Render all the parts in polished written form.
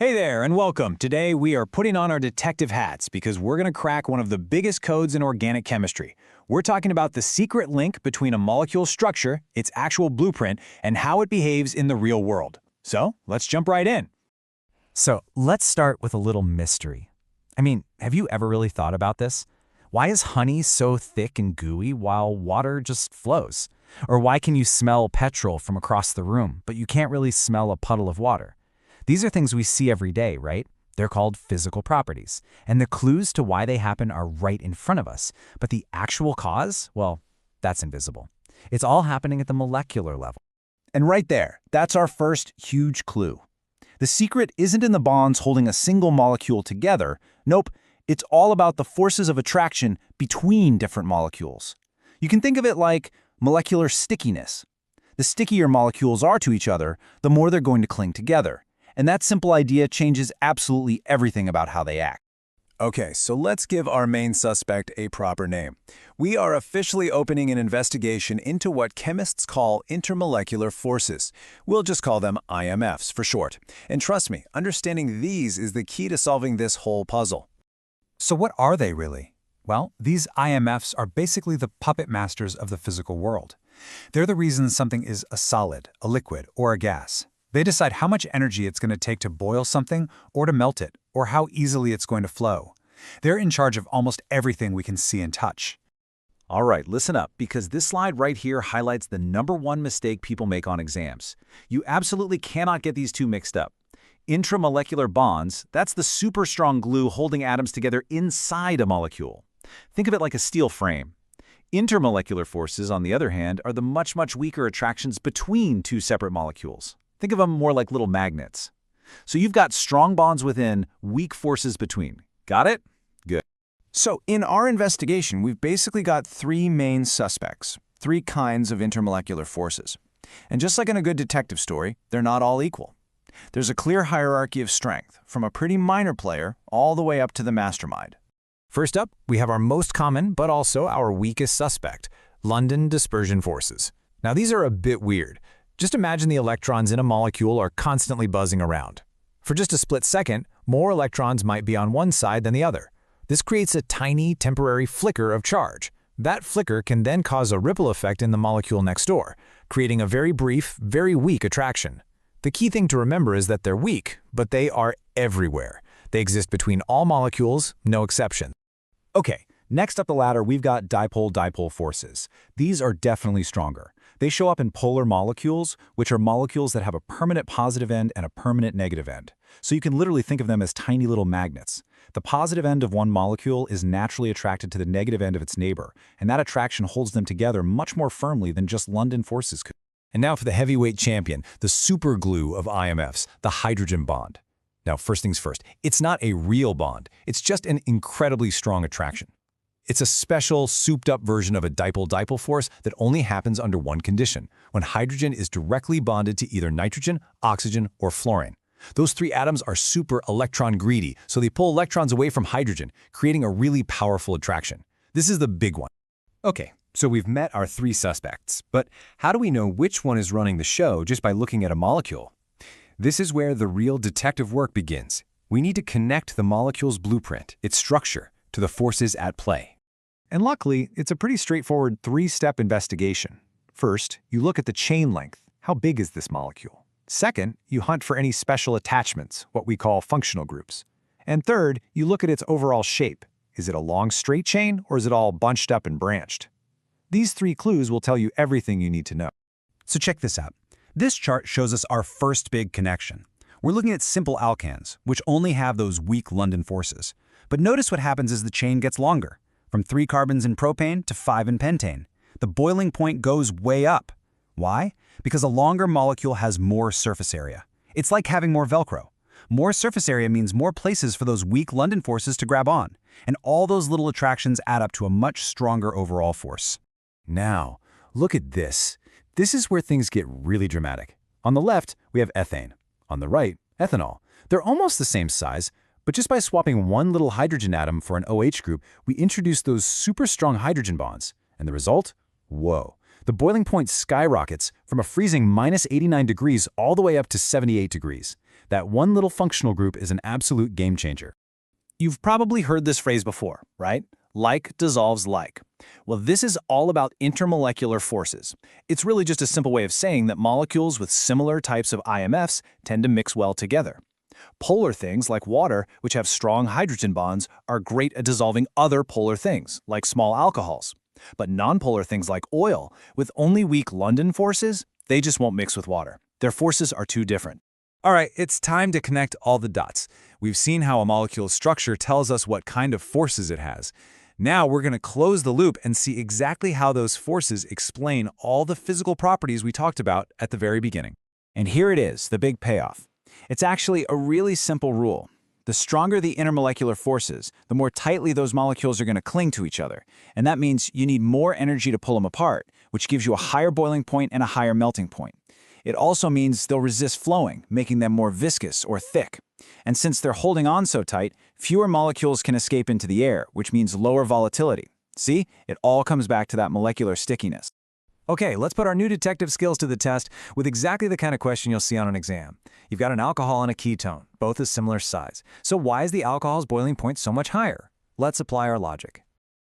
Hey there, and welcome. Today we are putting on our detective hats because we're going to crack one of the biggest codes in organic chemistry. We're talking about the secret link between a molecule's structure, its actual blueprint, and how it behaves in the real world. So, let's jump right in. So let's start with a little mystery. Have you ever really thought about this? Why is honey so thick and gooey while water just flows? Or why can you smell petrol from across the room, but you can't really smell a puddle of water? These are things we see every day, right? They're called physical properties, and the clues to why they happen are right in front of us. But the actual cause, well, that's invisible. It's all happening at the molecular level. And right there, that's our first huge clue. The secret isn't in the bonds holding a single molecule together. Nope, it's all about the forces of attraction between different molecules. You can think of it like molecular stickiness. The stickier molecules are to each other, the more they're going to cling together. And that simple idea changes absolutely everything about how they act. Okay, so let's give our main suspect a proper name. We are officially opening an investigation into what chemists call intermolecular forces. We'll just call them IMFs for short. And trust me, understanding these is the key to solving this whole puzzle. So what are they really? Well, these IMFs are basically the puppet masters of the physical world. They're the reason something is a solid, a liquid, or a gas. They decide how much energy it's going to take to boil something or to melt it, or how easily it's going to flow. They're in charge of almost everything we can see and touch. All right, listen up, because this slide right here highlights the #1 mistake people make on exams. You absolutely cannot get these two mixed up. Intramolecular bonds, that's the super strong glue holding atoms together inside a molecule. Think of it like a steel frame. Intermolecular forces, on the other hand, are the much weaker attractions between two separate molecules. Think of them more like little magnets. So you've got strong bonds within, weak forces between. Got it? Good. So in our investigation, we've basically got three main suspects, three kinds of intermolecular forces. And just like in a good detective story, they're not all equal. There's a clear hierarchy of strength, from a pretty minor player all the way up to the mastermind. First up, we have our most common, but also our weakest suspect, London dispersion forces. Now these are a bit weird. Just imagine the electrons in a molecule are constantly buzzing around. For just a split second, more electrons might be on one side than the other. This creates a tiny, temporary flicker of charge. That flicker can then cause a ripple effect in the molecule next door, creating a very brief, very weak attraction. The key thing to remember is that they're weak, but they are everywhere. They exist between all molecules, no exception. Okay, next up the ladder, we've got dipole-dipole forces. These are definitely stronger. They show up in polar molecules, which are molecules that have a permanent positive end and a permanent negative end. So you can literally think of them as tiny little magnets. The positive end of one molecule is naturally attracted to the negative end of its neighbor, and that attraction holds them together much more firmly than just London forces could. And now for the heavyweight champion, the super glue of IMFs, the hydrogen bond. Now, first things first, it's not a real bond. It's just an incredibly strong attraction. It's a special, souped-up version of a dipole-dipole force that only happens under one condition, when hydrogen is directly bonded to either nitrogen, oxygen, or fluorine. Those three atoms are super electron-greedy, so they pull electrons away from hydrogen, creating a really powerful attraction. This is the big one. Okay, so we've met our three suspects, but how do we know which one is running the show just by looking at a molecule? This is where the real detective work begins. We need to connect the molecule's blueprint, its structure, to the forces at play. And luckily, it's a pretty straightforward three-step investigation. First, you look at the chain length. How big is this molecule? Second, you hunt for any special attachments, what we call functional groups. And third, you look at its overall shape. Is it a long straight chain, or is it all bunched up and branched? These three clues will tell you everything you need to know. So check this out. This chart shows us our first big connection. We're looking at simple alkanes, which only have those weak London forces. But notice what happens as the chain gets longer. From 3 carbons in propane to 5 in pentane. The boiling point goes way up. Why? Because a longer molecule has more surface area. It's like having more Velcro. More surface area means more places for those weak London forces to grab on, and all those little attractions add up to a much stronger overall force. Now, look at this. This is where things get really dramatic. On the left, we have ethane. On the right, ethanol. They're almost the same size, but just by swapping one little hydrogen atom for an OH group, we introduce those super strong hydrogen bonds. And the result? Whoa. The boiling point skyrockets from a freezing -89 degrees all the way up to 78 degrees. That one little functional group is an absolute game changer. You've probably heard this phrase before, right? Like dissolves like. Well, this is all about intermolecular forces. It's really just a simple way of saying that molecules with similar types of IMFs tend to mix well together. Polar things like water, which have strong hydrogen bonds, are great at dissolving other polar things, like small alcohols. But nonpolar things like oil, with only weak London forces, they just won't mix with water. Their forces are too different. All right, it's time to connect all the dots. We've seen how a molecule's structure tells us what kind of forces it has. Now we're going to close the loop and see exactly how those forces explain all the physical properties we talked about at the very beginning. And here it is, the big payoff. It's actually a really simple rule. The stronger the intermolecular forces, the more tightly those molecules are going to cling to each other. And that means you need more energy to pull them apart, which gives you a higher boiling point and a higher melting point. It also means they'll resist flowing, making them more viscous or thick. And since they're holding on so tight, fewer molecules can escape into the air, which means lower volatility. See? It all comes back to that molecular stickiness. Okay, let's put our new detective skills to the test with exactly the kind of question you'll see on an exam. You've got an alcohol and a ketone, both a similar size. So why is the alcohol's boiling point so much higher? Let's apply our logic.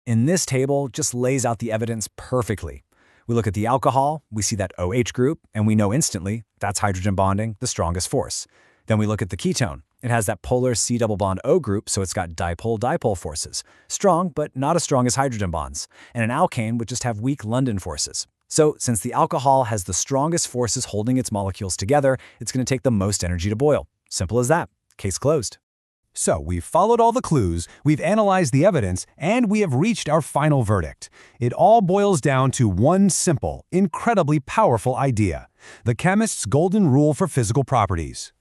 In this table just lays out the evidence perfectly. We look at the alcohol, we see that OH group, and we know instantly that's hydrogen bonding, the strongest force. Then we look at the ketone. It has that polar C double bond O group, so it's got dipole-dipole forces. Strong, but not as strong as hydrogen bonds. And an alkane would just have weak London forces. So, since the alcohol has the strongest forces holding its molecules together, it's going to take the most energy to boil. Simple as that. Case closed. So we've followed all the clues, we've analyzed the evidence, and we have reached our final verdict. It all boils down to one simple, incredibly powerful idea: the chemist's golden rule for physical properties.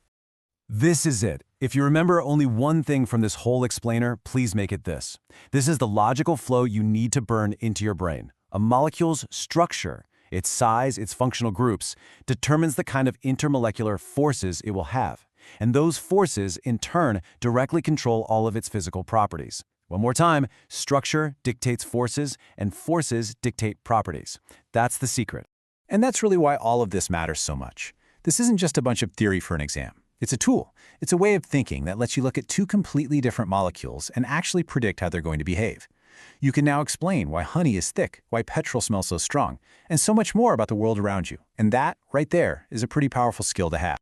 This is it. If you remember only one thing from this whole explainer, please make it this. This is the logical flow you need to burn into your brain. A molecule's structure, its size, its functional groups, determines the kind of intermolecular forces it will have. And those forces, in turn, directly control all of its physical properties. One more time, structure dictates forces, and forces dictate properties. That's the secret. And that's really why all of this matters so much. This isn't just a bunch of theory for an exam. It's a tool. It's a way of thinking that lets you look at two completely different molecules and actually predict how they're going to behave. You can now explain why honey is thick, why petrol smells so strong, and so much more about the world around you. And that, right there, is a pretty powerful skill to have.